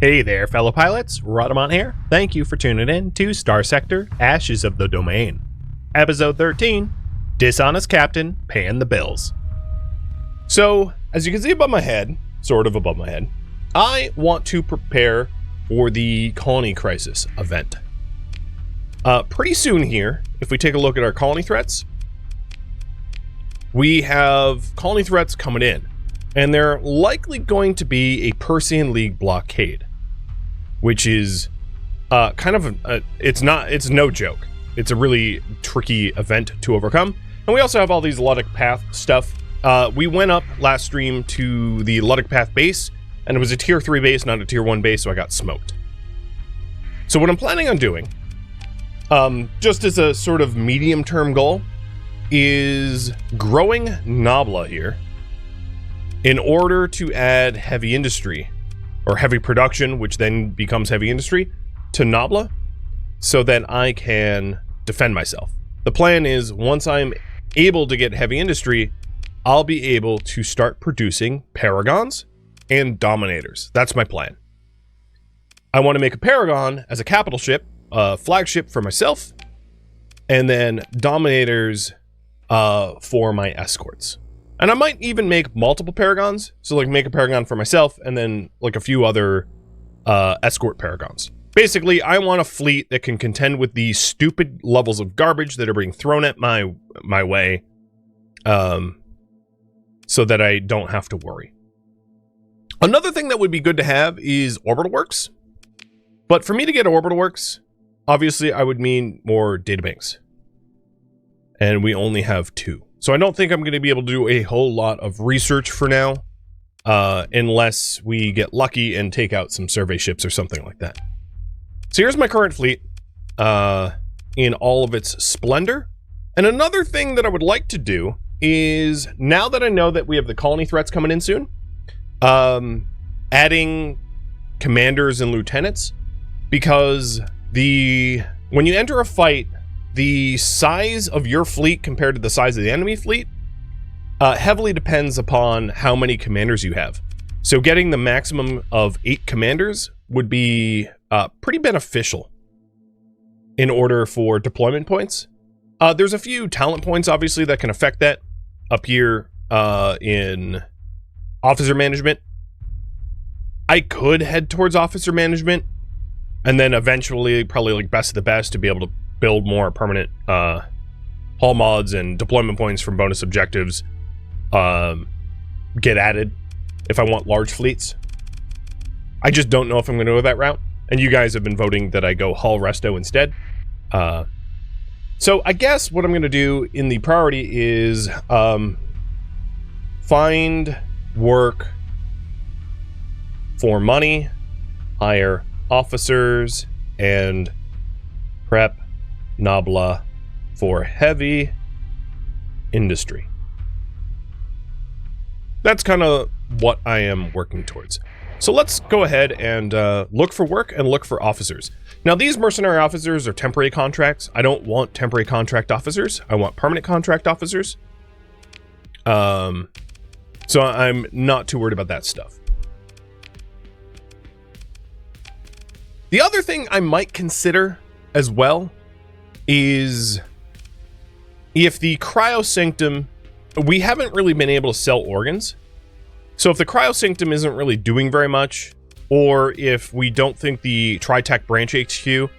Hey there, fellow pilots. Rhadamant here. Thank you for tuning in to Starsector, Ashes of the Domain. Episode 13, Dishonest Captain Paying the Bills. So, as you can see above my head, sort of above my head, I want to prepare for the colony crisis event. Pretty soon here, if we take a look at our colony threats, we have colony threats coming in, and they're likely going to be a Persian League blockade, which is kind of it's no joke. It's a really tricky event to overcome. And we also have all these Luddic Path stuff. We went up last stream to the Luddic Path base, and it was a tier 3 base, not a tier 1 base, so I got smoked. So what I'm planning on doing, just as a sort of medium-term goal, is growing Nabla here in order to add heavy industry, or heavy production, which then becomes heavy industry, to Nabla, so that I can defend myself. The plan is, once I'm able to get heavy industry, I'll be able to start producing Paragons and Dominators. That's my plan. I want to make a Paragon as a capital ship, a flagship for myself, and then Dominators for my escorts. And I might even make multiple Paragons, so like make a Paragon for myself and then like a few other escort Paragons. Basically, I want a fleet that can contend with these stupid levels of garbage that are being thrown at my way, so that I don't have to worry. Another thing that would be good to have is Orbital Works. But for me to get Orbital Works, obviously I would mean more databanks. And we only have 2. So I don't think I'm going to be able to do a whole lot of research for now, unless we get lucky and take out some survey ships or something like that. So here's my current fleet, in all of its splendor. And another thing that I would like to do is, now that I know that we have the colony threats coming in soon, adding commanders and lieutenants, because when you enter a fight, the size of your fleet compared to the size of the enemy fleet heavily depends upon how many commanders you have. So getting the maximum of 8 commanders would be pretty beneficial in order for deployment points. There's a few talent points, obviously, that can affect that up here in officer management. I could head towards officer management and then eventually probably like best of the best to be able to build more permanent hull mods and deployment points from bonus objectives get added if I want large fleets. I just don't know if I'm going to go that route, and you guys have been voting that I go hull resto instead. So I guess what I'm going to do in the priority is find work for money, hire officers, and prep Nabla for heavy industry. That's kind of what I am working towards. So let's go ahead and look for work and look for officers. Now, these mercenary officers are temporary contracts. I don't want temporary contract officers. I want permanent contract officers. So I'm not too worried about that stuff. The other thing I might consider as well is if the cryosanctum, we haven't really been able to sell organs. So if the cryosanctum isn't really doing very much, or if we don't think the Tritech branch HQ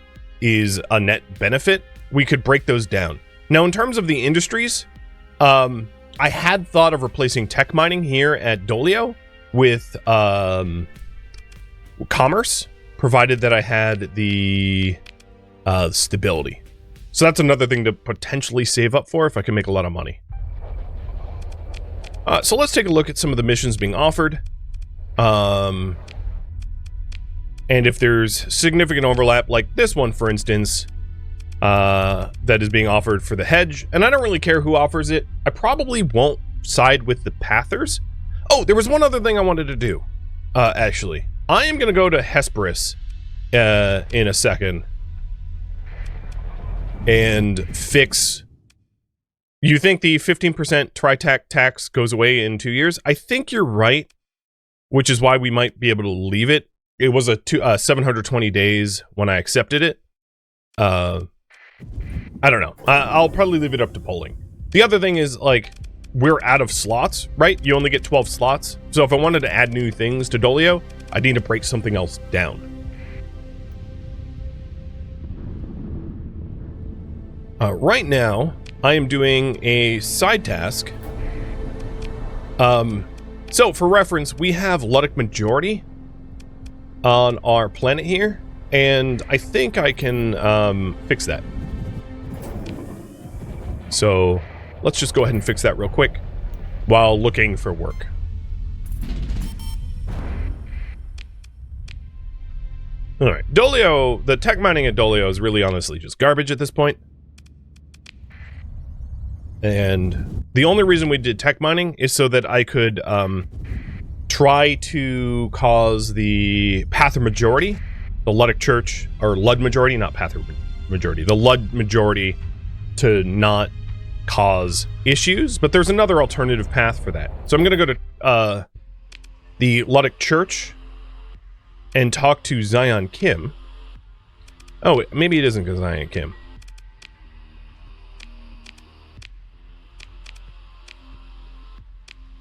is a net benefit, we could break those down. Now, in terms of the industries, I had thought of replacing tech mining here at Dolio with commerce, provided that I had the stability. So that's another thing to potentially save up for if I can make a lot of money. So let's take a look at some of the missions being offered. And if there's significant overlap, like this one, for instance, that is being offered for the hedge, and I don't really care who offers it. I probably won't side with the Pathers. Oh, there was one other thing I wanted to do, actually. I am going to go to Hesperus in a second and fix... You think the 15% Tritech tax goes away in 2 years? I think you're right, which is why we might be able to leave it it was a 720 days when I accepted it. I don't know. I'll probably leave it up to polling. The other thing is, like, we're out of slots, right? You only get 12 slots. So if I wanted to add new things to Dolio, I need to break something else down. Right now, I am doing a side task. So for reference, we have Luddic majority on our planet here, and I think I can fix that. So let's just go ahead and fix that real quick while looking for work. Alright, Dolio, the tech mining at Dolio is really honestly just garbage at this point. And the only reason we did tech mining is so that I could try to cause the Pather majority, the Luddic Church, or Lud majority, not Pather majority, the Lud majority to not cause issues, but there's another alternative path for that. So I'm going to go to the Luddic Church and talk to Zion Kim. Oh, maybe it isn't Zion Kim.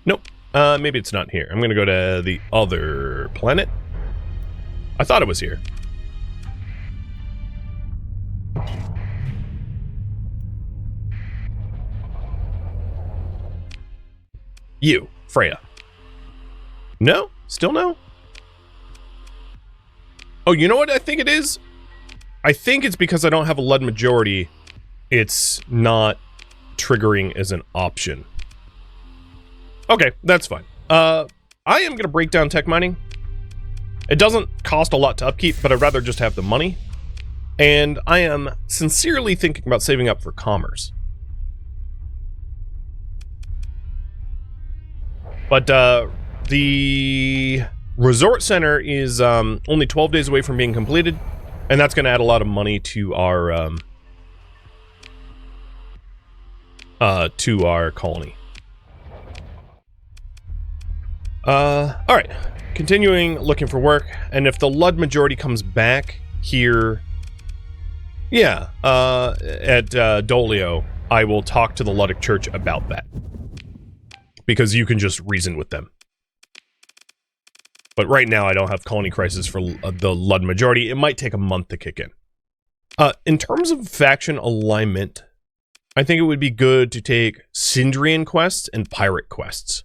Nope. Maybe it's not here. I'm going to go to the other planet. I thought it was here. You, Freya. No? Still no? Oh, you know what I think it is? I think it's because I don't have a Lud majority. It's not triggering as an option. Okay, that's fine. I am going to break down tech mining. It doesn't cost a lot to upkeep, but I'd rather just have the money. And I am sincerely thinking about saving up for commerce. But the resort center is only 12 days away from being completed, and that's going to add a lot of money to our colony. Alright. Continuing looking for work, and if the Lud majority comes back here, yeah, at Dolio, I will talk to the Luddic Church about that. Because you can just reason with them. But right now, I don't have colony crisis for the Lud majority. It might take a month to kick in. In terms of faction alignment, I think it would be good to take Syndrian quests and pirate quests.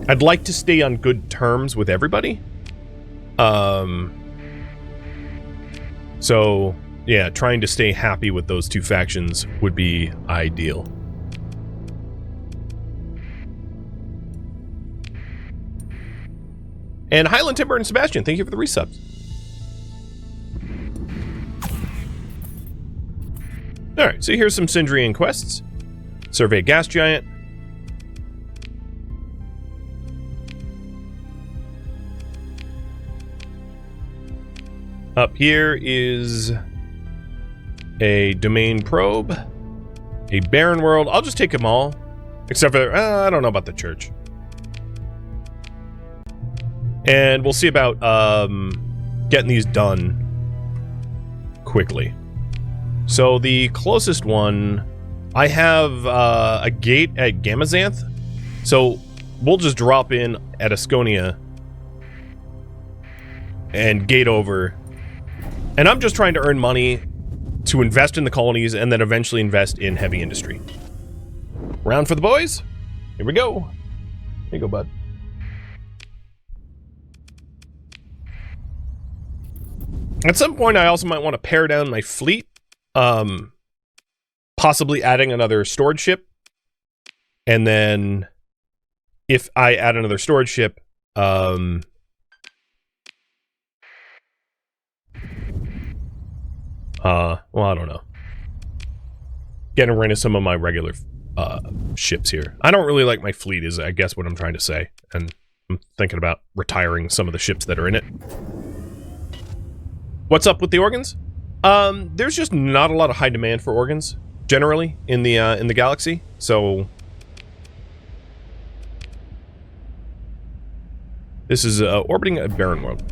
I'd like to stay on good terms with everybody. So, yeah, trying to stay happy with those two factions would be ideal. And Highland Timber and Sebastian, thank you for the resubs. Alright, so here's some Syndrian quests. Survey Gas Giant. Up here is a domain probe, a barren world. I'll just take them all, except for, I don't know about the church. And we'll see about getting these done quickly. So the closest one, I have a gate at Gamazanth. So we'll just drop in at Asconia and gate over. And I'm just trying to earn money to invest in the colonies and then eventually invest in heavy industry. Round for the boys. Here we go. Here you go, bud. At some point, I also might want to pare down my fleet. Possibly adding another storage ship. And then if I add another storage ship, well, I don't know. Getting rid of some of my regular ships here. I don't really like my fleet is, I guess, what I'm trying to say. And I'm thinking about retiring some of the ships that are in it. What's up with the organs? There's just not a lot of high demand for organs, generally, in the galaxy. So this is orbiting a barren world.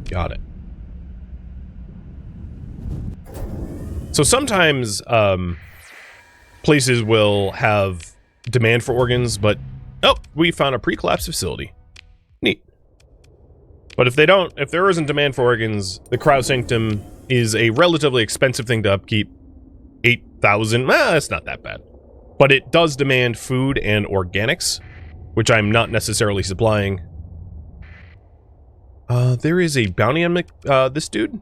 Got it. So sometimes places will have demand for organs, but oh, we found a pre-collapse facility. Neat. But if there isn't demand for organs, the cryosanctum is a relatively expensive thing to upkeep. 8,000, it's not that bad. But it does demand food and organics, which I'm not necessarily supplying. There is a bounty on this dude.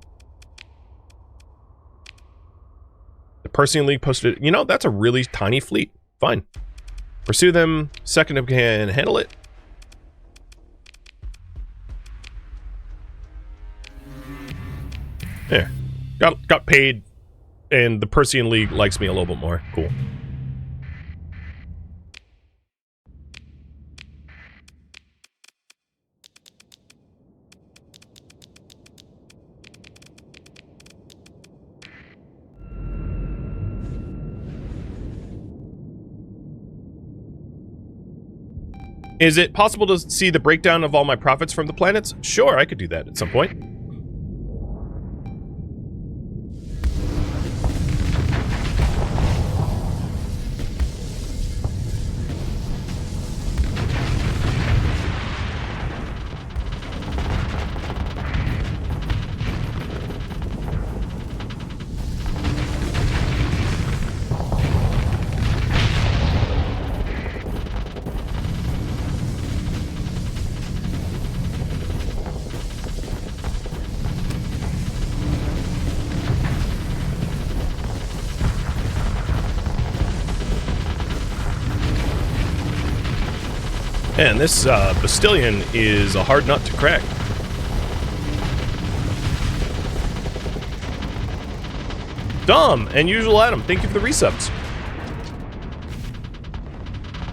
The Persean League posted, you know, that's a really tiny fleet. Fine. Pursue them. Second can handle it. There. Got paid, and the Persean League likes me a little bit more. Cool. Is it possible to see the breakdown of all my profits from the planets? Sure, I could do that at some point. Man, this Bastillion is a hard nut to crack. Dom and Usual Adam, thank you for the resubs.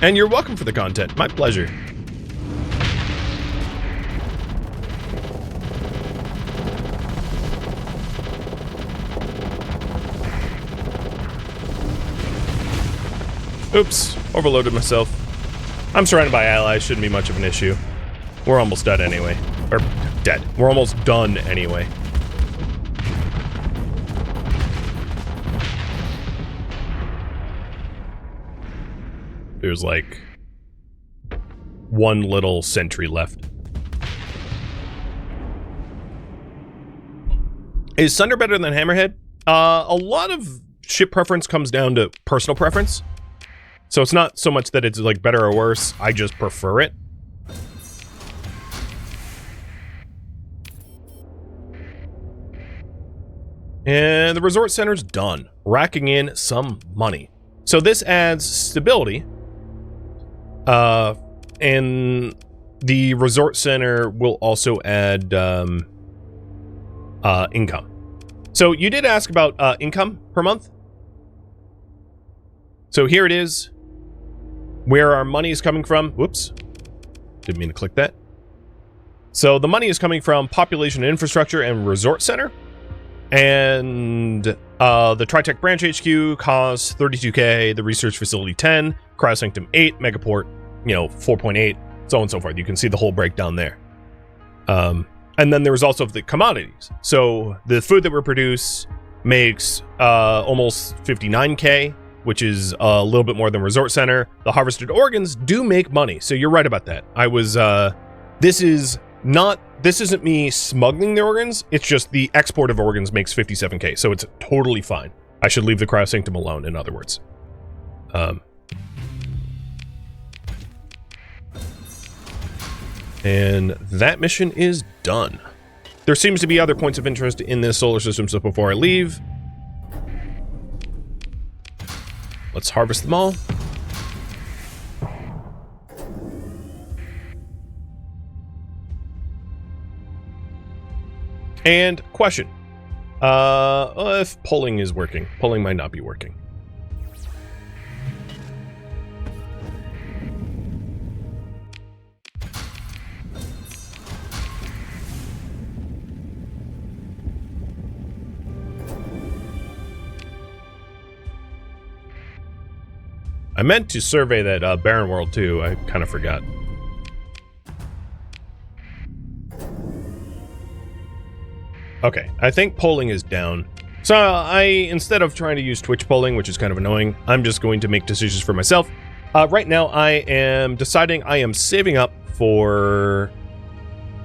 And you're welcome for the content. My pleasure. Oops, overloaded myself. I'm surrounded by allies, shouldn't be much of an issue. We're almost dead anyway. Or, dead. We're almost done anyway. There's like one little sentry left. Is Sunder better than Hammerhead? A lot of ship preference comes down to personal preference. So it's not so much that it's like better or worse, I just prefer it. And the resort center's done, racking in some money. So this adds stability. And the resort center will also add income. So you did ask about income per month. So here it is. Where our money is coming from. Whoops. Didn't mean to click that. So the money is coming from population and infrastructure and resort center. And the Tritech branch HQ costs 32k, the research facility 10, Cryosanctum 8, Megaport, 4.8, so on and so forth. You can see the whole breakdown there. And then there's also the commodities. So the food that we produce makes almost 59k, which is a little bit more than resort center. The harvested organs do make money, so you're right about that. I was this isn't me smuggling the organs, it's just the export of organs makes 57k, so it's totally fine. I should leave the cryosanctum alone, in other words. And that mission is done. There seems to be other points of interest in this solar system, so before I leave, let's harvest them all. And question. If polling is working. Polling might not be working. I meant to survey that barren world too. I kind of forgot. Okay, I think polling is down. So instead of trying to use Twitch polling, which is kind of annoying, I'm just going to make decisions for myself. Right now, I am deciding I am saving up for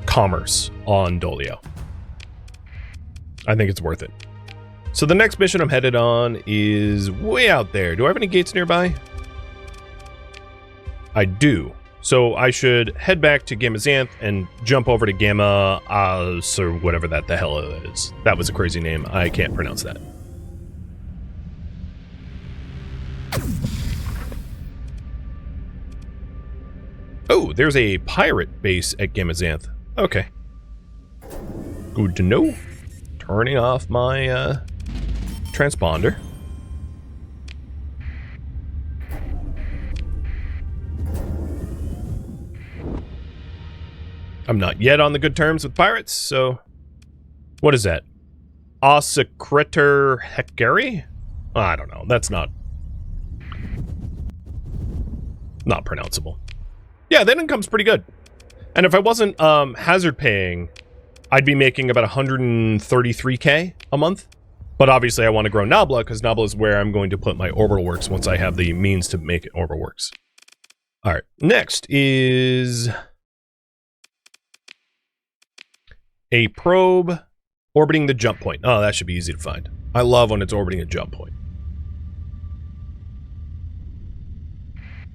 commerce on Dolio. I think it's worth it. So the next mission I'm headed on is way out there. Do I have any gates nearby? I do. So I should head back to Gamma Xanth and jump over to Gamma or whatever that the hell it is. That was a crazy name. I can't pronounce that. Oh, there's a pirate base at Gamma Xanth. Okay. Good to know. Turning off my transponder. I'm not yet on the good terms with pirates, so... What is that? Starsector Hekari? I don't know. That's not pronounceable. Yeah, that income's pretty good. And if I wasn't hazard paying, I'd be making about 133k a month. But obviously I want to grow Nabla, because Nabla is where I'm going to put my orbital works once I have the means to make it orbital works. Alright, next is a probe orbiting the jump point. Oh, that should be easy to find. I love when it's orbiting a jump point.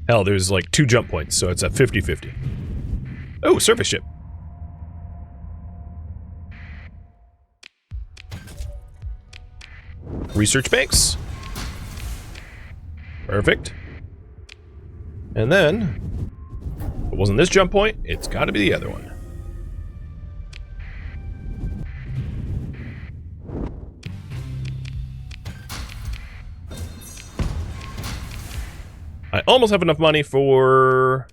Hell, there's like 2 jump points, so it's at 50-50. Oh, surface ship. Research banks. Perfect. And then, if it wasn't this jump point, it's got to be the other one. I almost have enough money for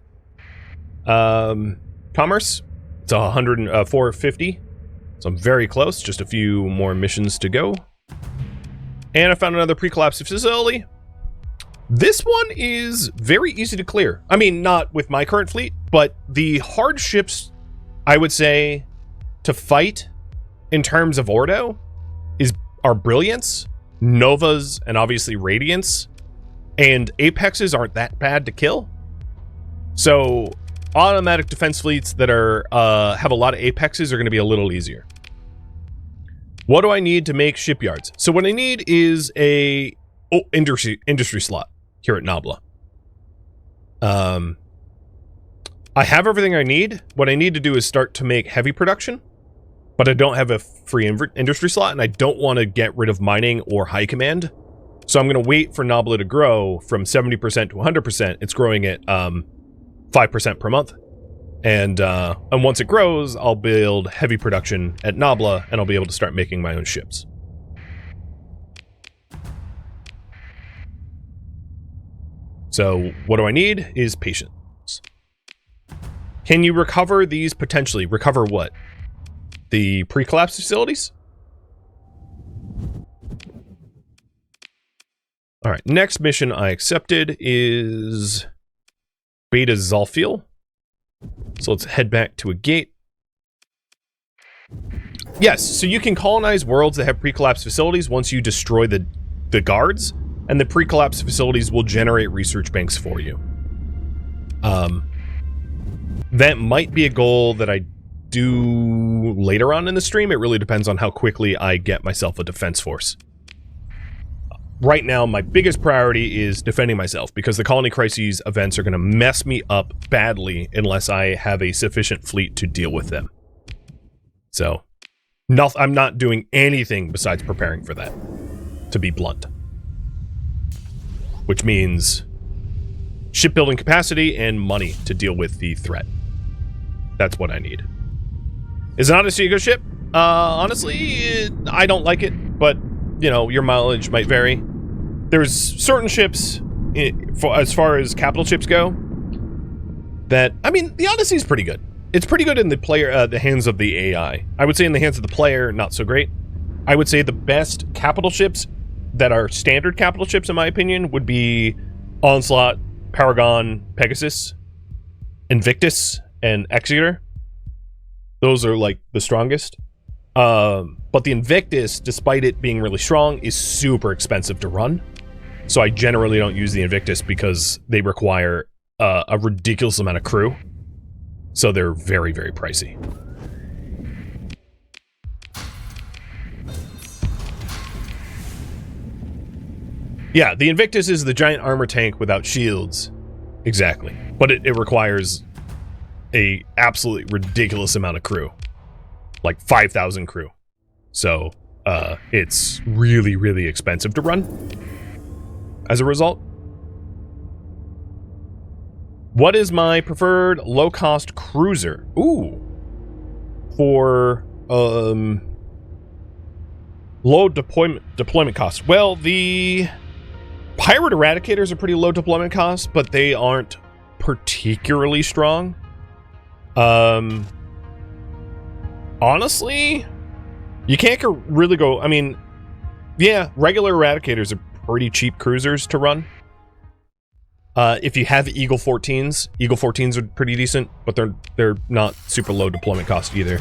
commerce. It's 450, so I'm very close. Just a few more missions to go. And I found another pre-collapse facility. This one is very easy to clear. I mean, not with my current fleet, but the hard ships, I would say, to fight in terms of Ordo are Brilliance, Novas, and obviously Radiance. And Apexes aren't that bad to kill. So automatic defense fleets that are have a lot of Apexes are going to be a little easier. What do I need to make shipyards? So what I need is a industry slot here at Nabla. I have everything I need. What I need to do is start to make heavy production, but I don't have a free industry slot, and I don't want to get rid of mining or high command. So I'm going to wait for Nabla to grow from 70% to 100%. It's growing at 5% per month. And once it grows, I'll build heavy production at Nabla, and I'll be able to start making my own ships. So what do I need is patience. Can you recover these potentially? Recover what? The pre-collapse facilities? Alright, next mission I accepted is Beta Zalfiel. So let's head back to a gate. Yes, so you can colonize worlds that have pre-collapse facilities once you destroy the guards, and the pre-collapse facilities will generate research banks for you. That might be a goal that I do later on in the stream. It really depends on how quickly I get myself a defense force. Right now, my biggest priority is defending myself, because the Colony Crises events are going to mess me up badly unless I have a sufficient fleet to deal with them. So, I'm not doing anything besides preparing for that, to be blunt. Which means shipbuilding capacity and money to deal with the threat. That's what I need. Is an Odyssey a good ship? Honestly, I don't like it, but you know, your mileage might vary. There's certain ships, as far as capital ships go, that, I mean, the Odyssey's pretty good. It's pretty good in the hands of the AI. I would say in the hands of the player, not so great. I would say the best capital ships that are standard capital ships, in my opinion, would be Onslaught, Paragon, Pegasus, Invictus, and Executor. Those are, like, the strongest. But the Invictus, despite it being really strong, is super expensive to run. So I generally don't use the Invictus because they require a ridiculous amount of crew. So they're very, very pricey. Yeah, the Invictus is the giant armor tank without shields. Exactly. But it requires a absolutely ridiculous amount of crew. Like 5,000 crew. So it's really, really expensive to run. As a result. What is my preferred low-cost cruiser? Ooh. For low deployment cost. Well, the Pirate Eradicators are pretty low deployment cost, but they aren't particularly strong. Honestly, you can't really go... I mean, yeah, regular Eradicators are pretty cheap cruisers to run. If you have Eagle 14s, Eagle 14s are pretty decent, but they're not super low deployment cost either.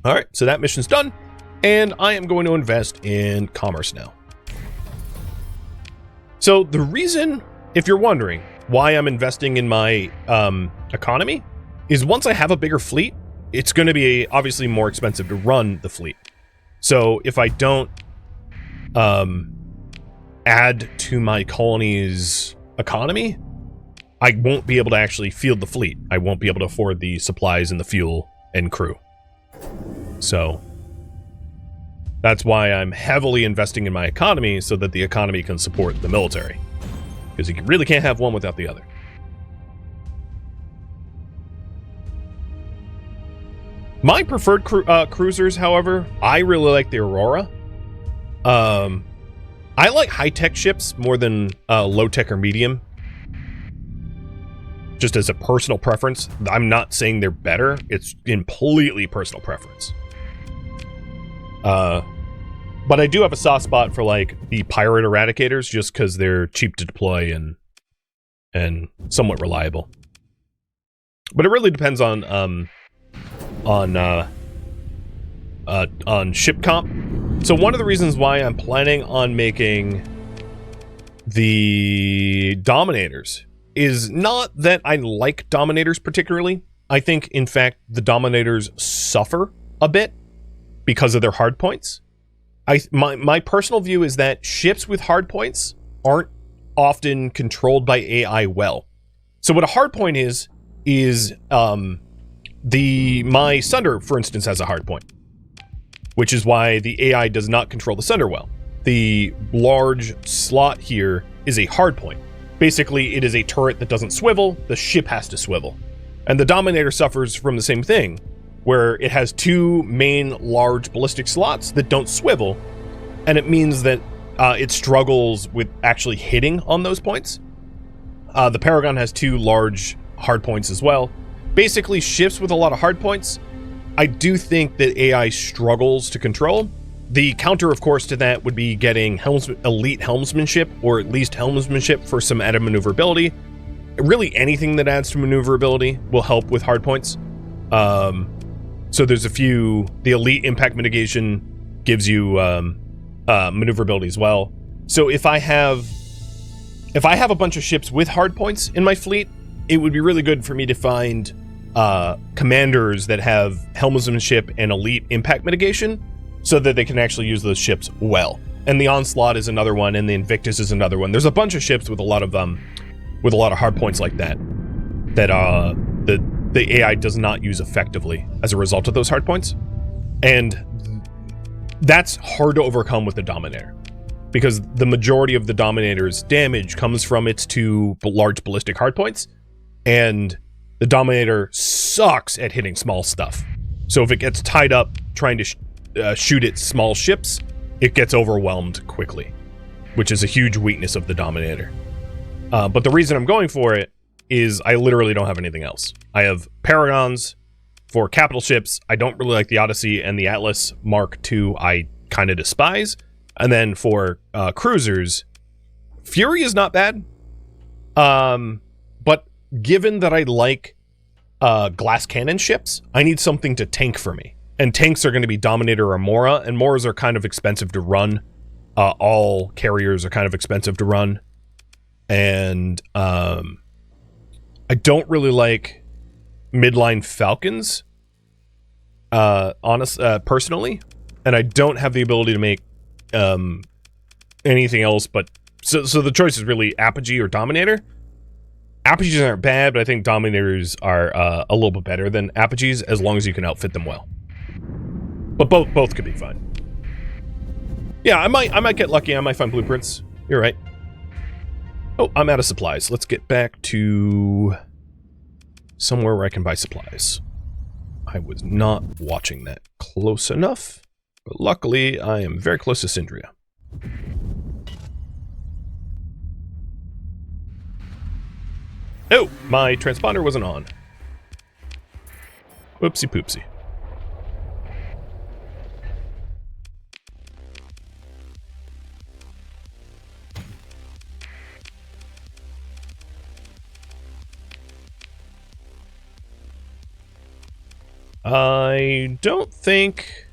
Alright, so that mission's done. And I am going to invest in commerce now. So the reason, if you're wondering why I'm investing in my economy, is once I have a bigger fleet, it's going to be obviously more expensive to run the fleet. So if I don't add to my colony's economy, I won't be able to actually field the fleet. I won't be able to afford the supplies and the fuel and crew. So that's why I'm heavily investing in my economy, so that the economy can support the military. Because you really can't have one without the other. My preferred cruisers, however, I really like the Aurora. I like high-tech ships more than low-tech or medium. Just as a personal preference. I'm not saying they're better. It's completely personal preference. But I do have a soft spot for, like, the Pirate Eradicators, just because they're cheap to deploy and somewhat reliable. But it really depends on ship comp. So one of the reasons why I'm planning on making the Dominators is not that I like Dominators particularly. I think, in fact, the Dominators suffer a bit because of their hardpoints. My personal view is that ships with hardpoints aren't often controlled by AI well. So what a hardpoint is my Sunder, for instance, has a hardpoint, which is why the AI does not control the Sunder well. The large slot here is a hardpoint. Basically, it is a turret that doesn't swivel. The ship has to swivel. And the Dominator suffers from the same thing, where it has two main large ballistic slots that don't swivel, and it means that it struggles with actually hitting on those points. The Paragon has two large hardpoints as well. Basically, ships with a lot of hardpoints, I do think that AI struggles to control. The counter, of course, to that would be getting elite helmsmanship, or at least helmsmanship for some added maneuverability. Really, anything that adds to maneuverability will help with hardpoints. So there's a few. The elite impact mitigation gives you maneuverability as well. So if I have a bunch of ships with hardpoints in my fleet, it would be really good for me to find commanders that have helmsmanship and elite impact mitigation, so that they can actually use those ships well. And the Onslaught is another one, and the Invictus is another one. There's a bunch of ships with a lot of hardpoints like that the AI does not use effectively as a result of those hardpoints. And that's hard to overcome with the Dominator, because the majority of the Dominator's damage comes from its two large ballistic hardpoints, and the Dominator sucks at hitting small stuff. So if it gets tied up trying to shoot at small ships, it gets overwhelmed quickly, which is a huge weakness of the Dominator. But the reason I'm going for it is I literally don't have anything else. I have Paragons for capital ships. I don't really like the Odyssey, and the Atlas Mark II I kind of despise. And then for cruisers, Fury is not bad. But given that I like glass cannon ships, I need something to tank for me. And tanks are going to be Dominator or Mora, and Moras are kind of expensive to run. All carriers are kind of expensive to run. And I don't really like midline Falcons, personally. And I don't have the ability to make anything else but... So the choice is really Apogee or Dominator. Apogees aren't bad, but I think Dominators are a little bit better than Apogees as long as you can outfit them well. But both could be fine. Yeah, I might get lucky. I might find blueprints. You're right. Oh, I'm out of supplies. Let's get back to somewhere where I can buy supplies. I was not watching that close enough, but luckily I am very close to Syndria. Oh, my transponder wasn't on. Whoopsie poopsie. I don't think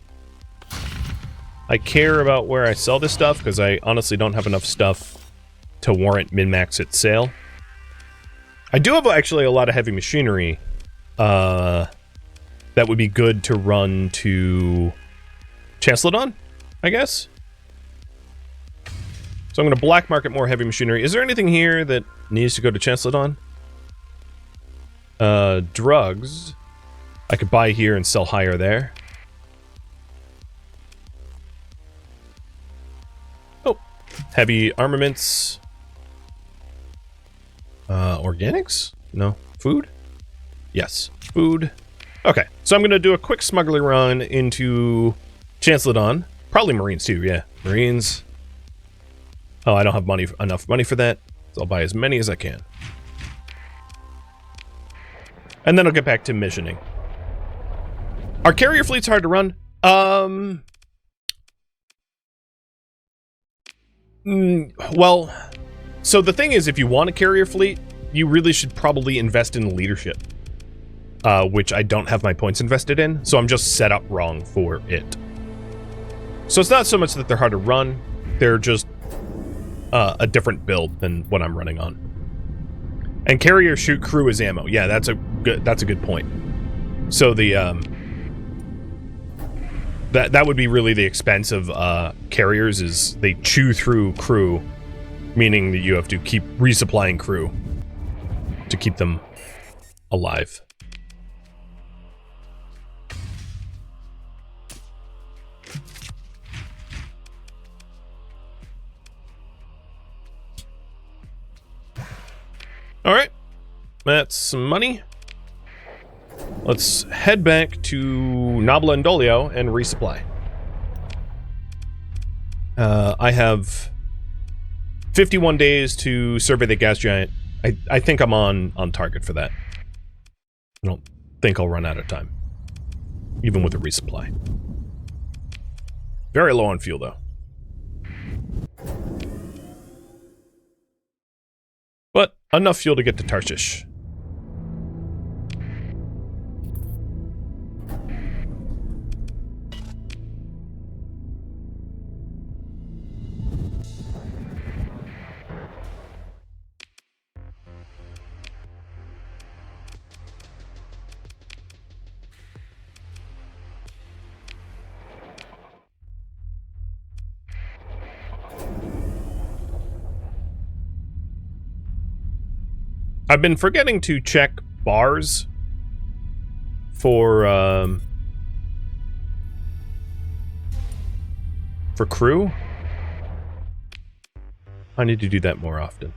I care about where I sell this stuff, because I honestly don't have enough stuff to warrant min-max at sale. I do have actually a lot of heavy machinery that would be good to run to Chancellodon, I guess. So I'm going to black market more heavy machinery. Is there anything here that needs to go to Chancellodon? Drugs. I could buy here and sell higher there. Oh, heavy armaments. Organics? No. Food? Yes. Food. Okay, so I'm going to do a quick smuggling run into Chancellodon. Probably Marines too, yeah. Marines. Oh, I don't have enough money for that. So I'll buy as many as I can. And then I'll get back to missioning. Are carrier fleets hard to run? Well, so the thing is, if you want a carrier fleet, you really should probably invest in leadership. Which I don't have my points invested in, so I'm just set up wrong for it. So it's not so much that they're hard to run, they're just a different build than what I'm running on. And carriers shoot crew as ammo. Yeah, that's a good point. So the that would be really the expense of carriers, is they chew through crew, meaning that you have to keep resupplying crew to keep them alive. Alright, that's some money. Let's head back to Nabla and Dolio and resupply. I have 51 days to survey the gas giant. I think I'm on target for that. I don't think I'll run out of time, even with a resupply. Very low on fuel, though. But enough fuel to get to Tarshish. I've been forgetting to check bars for crew. I need to do that more often.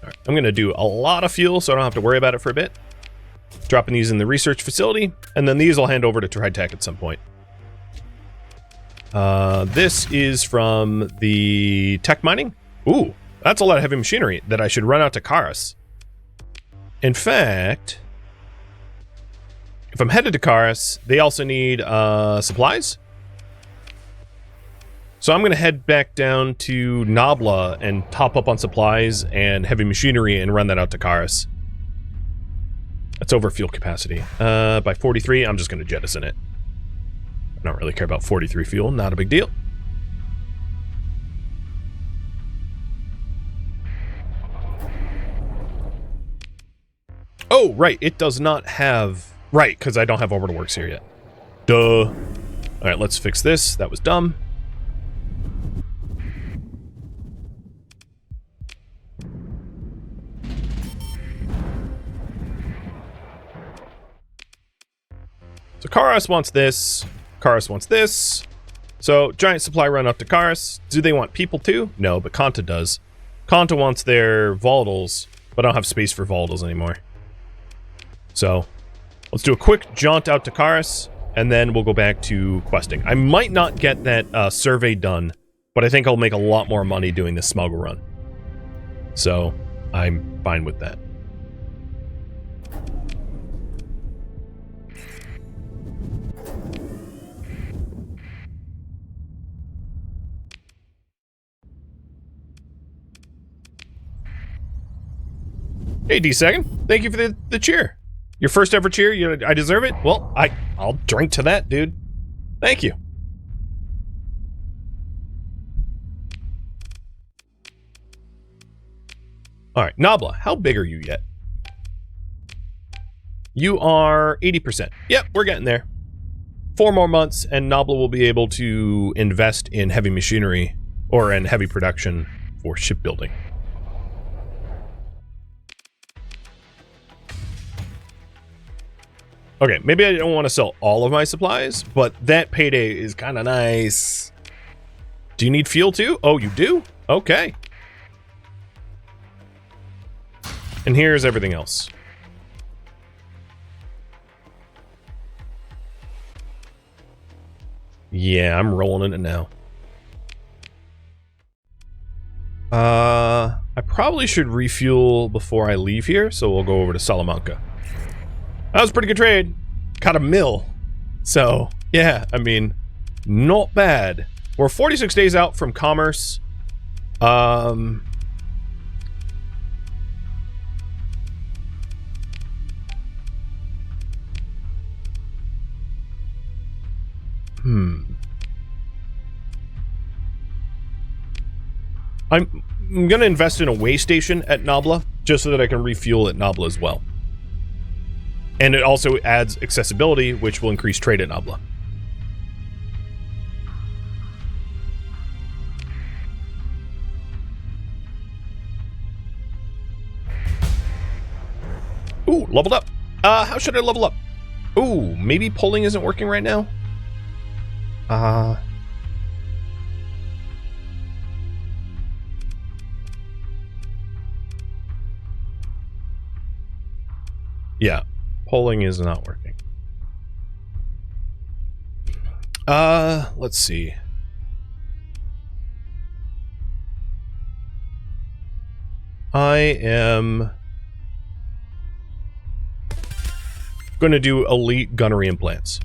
Alright, I'm going to do a lot of fuel so I don't have to worry about it for a bit. Dropping these in the research facility, and then these I'll hand over to TriTech at some point. This is from the tech mining. Ooh. That's a lot of heavy machinery that I should run out to Karas. In fact, if I'm headed to Karas, they also need supplies. So I'm going to head back down to Nabla and top up on supplies and heavy machinery and run that out to Karas. It's over fuel capacity. By 43, I'm just going to jettison it. I don't really care about 43 fuel. Not a big deal. Oh, right. It does not have... Right, because I don't have orbital works here yet. Duh. All right, let's fix this. That was dumb. So Karas wants this. Karas wants this. So giant supply run up to Karas. Do they want people too? No, but Kanta does. Kanta wants their volatiles, but I don't have space for volatiles anymore. So let's do a quick jaunt out to Karas, and then we'll go back to questing. I might not get that survey done, but I think I'll make a lot more money doing this smuggle run. So I'm fine with that. Hey, D-Second. Thank you for the cheer. Your first ever cheer? I deserve it? Well, I'll drink to that, dude. Thank you. Alright, Nabla, how big are you yet? You are 80%. Yep, we're getting there. 4 more months, and Nabla will be able to invest in heavy machinery, or in heavy production for shipbuilding. Okay, maybe I don't want to sell all of my supplies, but that payday is kind of nice. Do you need fuel too? Oh, you do? Okay. And here's everything else. Yeah, I'm rolling in it now. I probably should refuel before I leave here, so we'll go over to Salamanca. That was a pretty good trade. Caught a mill. So, yeah, I mean, not bad. We're 46 days out from commerce. I'm going to invest in a way station at Nabla, just so that I can refuel at Nabla as well. And it also adds accessibility, which will increase trade at Nabla. Ooh, leveled up. How should I level up? Ooh, maybe polling isn't working right now? Yeah. Polling is not working. Let's see. I am going to do elite gunnery implants.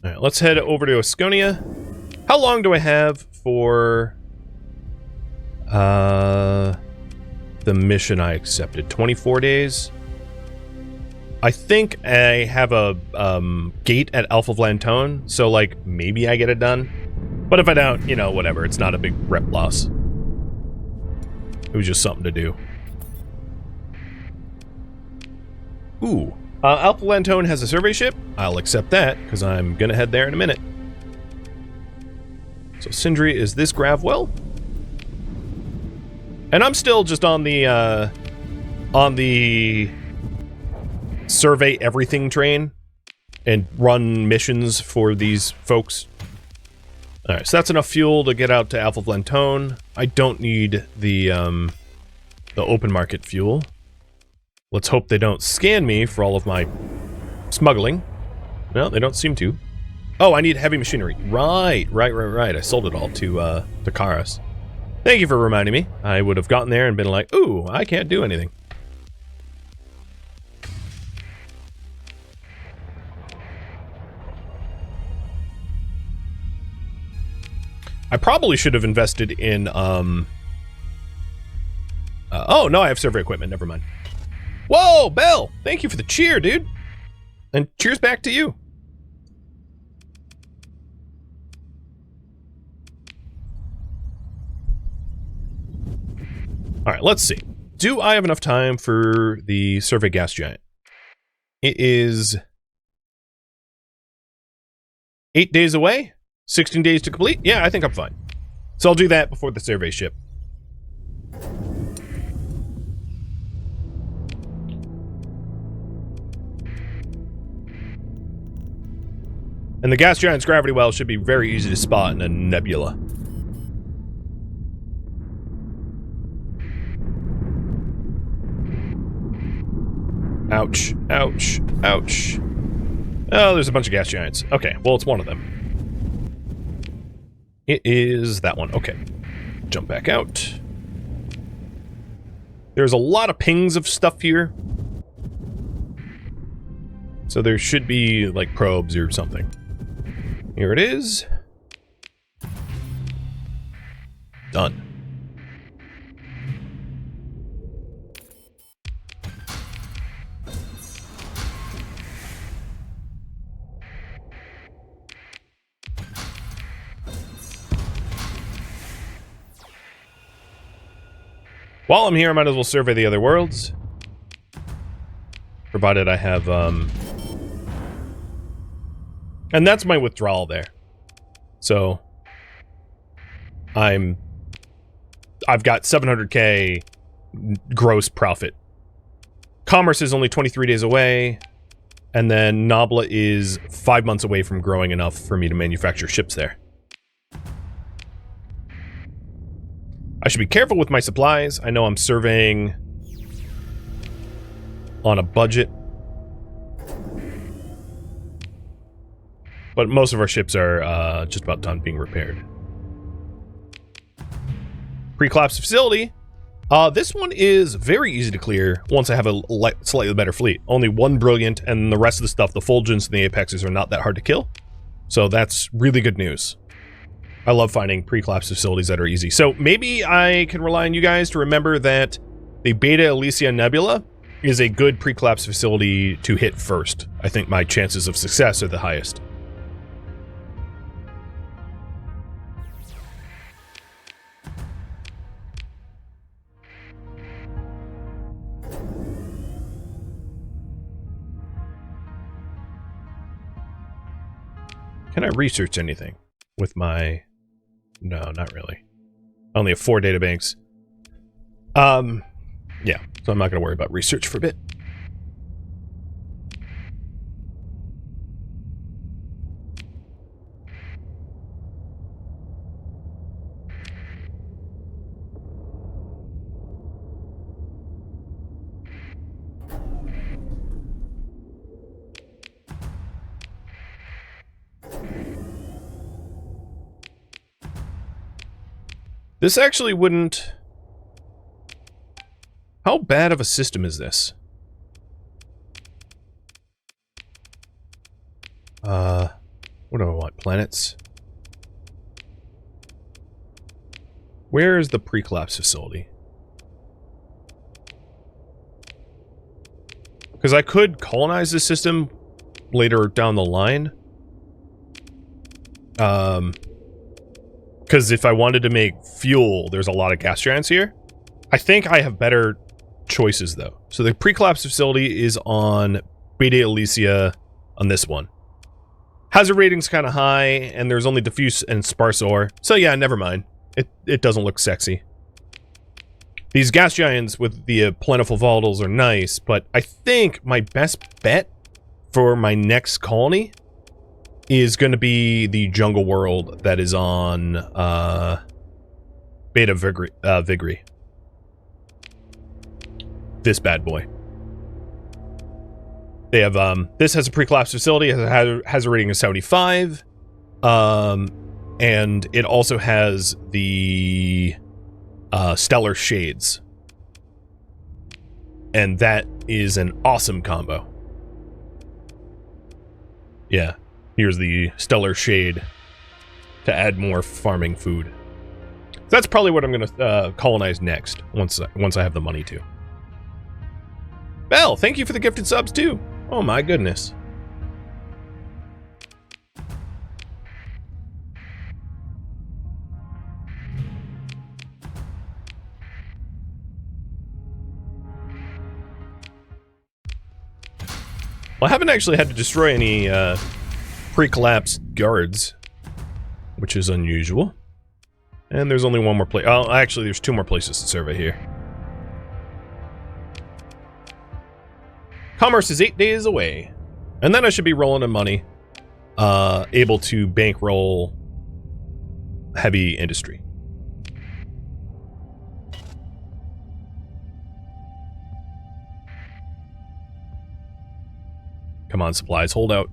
Alright, let's head over to Asconia. How long do I have for the mission I accepted? 24 days? I think I have a gate at Alpha Vlantone, so like maybe I get it done. But if I don't, you know, whatever. It's not a big rep loss. It was just something to do. Ooh. Alpha Vlantone has a survey ship. I'll accept that, because I'm going to head there in a minute. So Sindri is this Gravwell. And I'm still just on the survey everything train and run missions for these folks. Alright, so that's enough fuel to get out to Alpha Vlantone. I don't need the open market fuel. Let's hope they don't scan me for all of my smuggling. No, they don't seem to. Oh, I need heavy machinery. Right. I sold it all to Karas. Thank you for reminding me. I would have gotten there and been like, ooh, I can't do anything. I probably should have invested in, oh, no, I have survey equipment. Never mind. Whoa, Bell! Thank you for the cheer, dude. And cheers back to you. All right, let's see. Do I have enough time for the survey gas giant? It is 8 days away, 16 days to complete. Yeah, I think I'm fine. So I'll do that before the survey ship. And the gas giant's gravity well should be very easy to spot in a nebula. Ouch, ouch, ouch. Oh, there's a bunch of gas giants. Okay, well, it's one of them. It is that one. Okay. Jump back out. There's a lot of pings of stuff here. So there should be, like, probes or something. Here it is. Done. While I'm here, I might as well survey the other worlds. Provided I have, and that's my withdrawal there. So, I've got 700k gross profit. Commerce is only 23 days away, and then Nabla is 5 months away from growing enough for me to manufacture ships there. I should be careful with my supplies. I know I'm surveying on a budget. But most of our ships are just about done being repaired. Pre-collapse facility. This one is very easy to clear once I have a slightly better fleet. Only one brilliant, and the rest of the stuff, the Fulgents and the Apexes, are not that hard to kill. So that's really good news. I love finding pre-collapse facilities that are easy. So maybe I can rely on you guys to remember that the Beta Elysia Nebula is a good pre-collapse facility to hit first. I think my chances of success are the highest. Can I research anything with my... No, not really. I only have 4 databanks. Yeah, so I'm not going to worry about research for a bit. This actually wouldn't... How bad of a system is this? What do I want? Planets? Where is the pre-collapse facility? Because I could colonize this system later down the line. Because if I wanted to make fuel, there's a lot of gas giants here. I think I have better choices, though. So the pre-collapse facility is on Beta Elysia on this one. Hazard rating's kind of high, and there's only diffuse and sparse ore. So yeah, never mind. It doesn't look sexy. These gas giants with the plentiful volatiles are nice, but I think my best bet for my next colony is going to be the jungle world that is on Beta Vigri. This bad boy. They have, this has a pre-collapse facility, has a rating of 75, and it also has the stellar shades. And that is an awesome combo. Yeah. Here's the stellar shade to add more farming food. That's probably what I'm going to colonize next, once I have the money to. Belle, thank you for the gifted subs too. Oh my goodness. Well, I haven't actually had to destroy any pre-collapsed guards, which is unusual. And there's only one more place. Oh, actually, there's 2 more places to survey here. Commerce is 8 days away. And then I should be rolling in money. Able to bankroll heavy industry. Come on, supplies, hold out.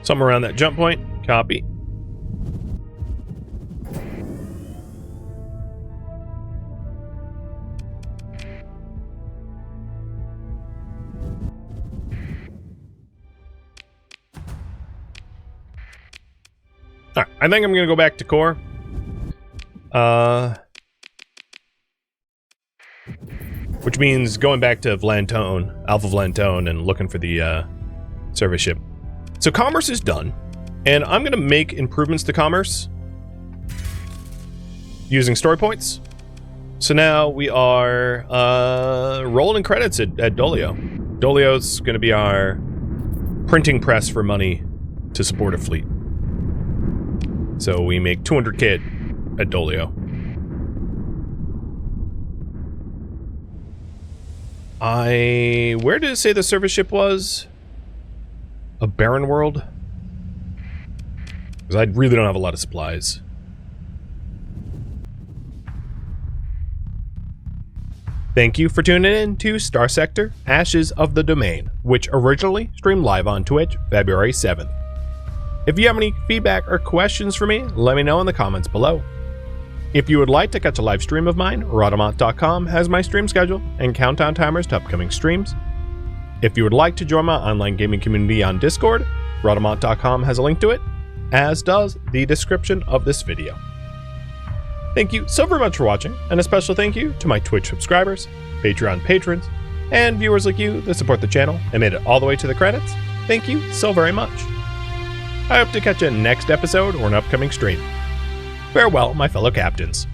Somewhere around that jump point. Copy. Alright, I think I'm gonna go back to core. Which means going back to Vlantone, Alpha Vlantone, and looking for the service ship. So commerce is done, and I'm gonna make improvements to commerce using story points. So now we are rolling credits at Dolio. Dolio's gonna be our printing press for money to support a fleet. So we make 200k at Dolio. Where did it say the service ship was? A barren world? Because I really don't have a lot of supplies. Thank you for tuning in to Starsector, Ashes of the Domain, which originally streamed live on Twitch February 7th. If you have any feedback or questions for me, let me know in the comments below. If you would like to catch a live stream of mine, Rhadamant.com has my stream schedule and countdown timers to upcoming streams. If you would like to join my online gaming community on Discord, Rhadamant.com has a link to it, as does the description of this video. Thank you so very much for watching, and a special thank you to my Twitch subscribers, Patreon patrons, and viewers like you that support the channel and made it all the way to the credits. Thank you so very much. I hope to catch you in next episode or an upcoming stream. Farewell, my fellow captains.